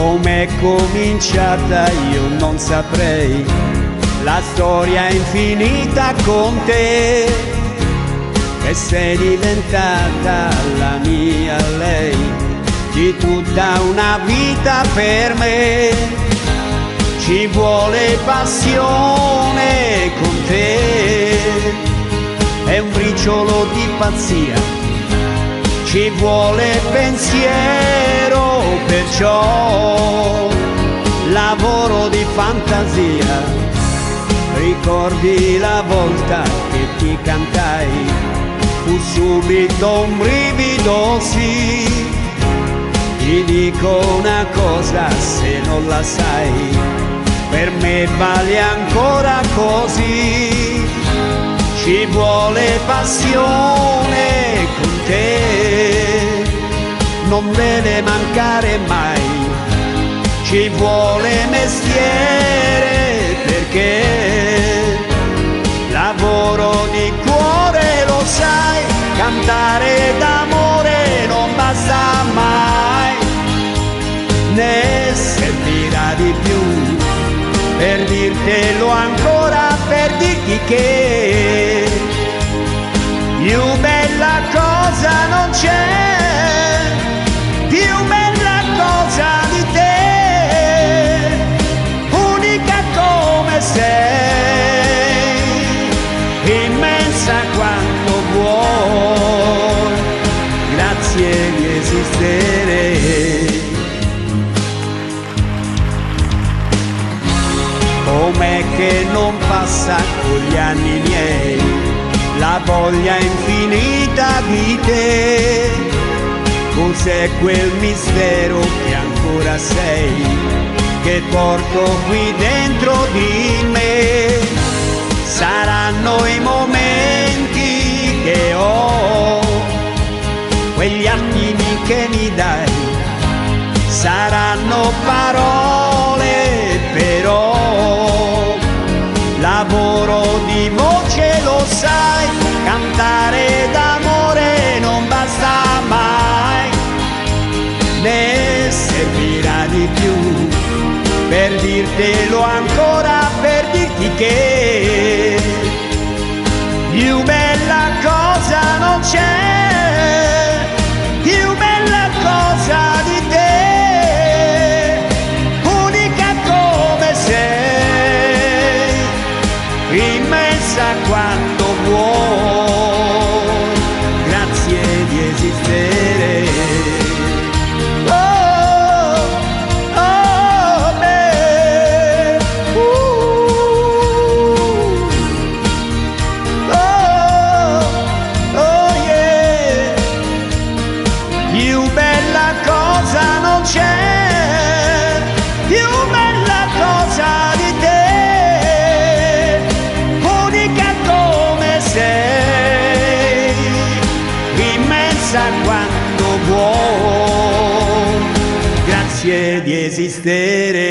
Com'è cominciata io non saprei, la storia è infinita con te, che sei diventata la mia lei, di tutta una vita per me. Ci vuole passione con te, è un briciolo di pazzia, ci vuole pensiero, perciò lavoro di fantasia. Ricordi la volta che ti cantai, fu subito un brivido, sì. Ti dico una cosa, se non la sai, per me vale ancora così. Ci vuole passione con te, non deve mancare mai. Ci vuole mestiere perché lavoro di cuore, lo sai. Cantare d'amore non basta mai, ne servirà di più per dirtelo ancora, per dirti che più bella cosa non c'è, più bella cosa di te, unica come sei, immensa quando vuoi, grazie di esistere. Com'è che non passa con gli anni miei la voglia infinita di te? Cos'è quel mistero che ancora sei, che porto qui dentro di me? Saranno i momenti che ho, quegli attimi che mi dai, saranno parole però, lavoro di voce, lo sai. Cantare d'amore non basta mai, ne servirà di più per dirtelo ancora, per dirti che più bella cosa non c'è, più bella cosa di te, unica come sei, immensa quando vuoi, grazie di esistere. Oh, oh, beh, oh, oh yeah, più bella cosa non c'è, più bella cosa di te, unica come sei, immensa quando vuoi, grazie di esistere.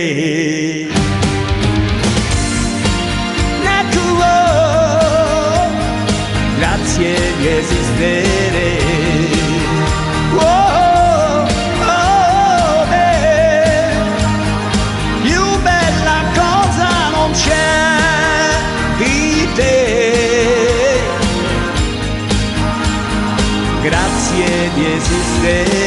Grazie di esistere. Oh, oh, beh, più bella cosa non c'è di te, grazie di esistere.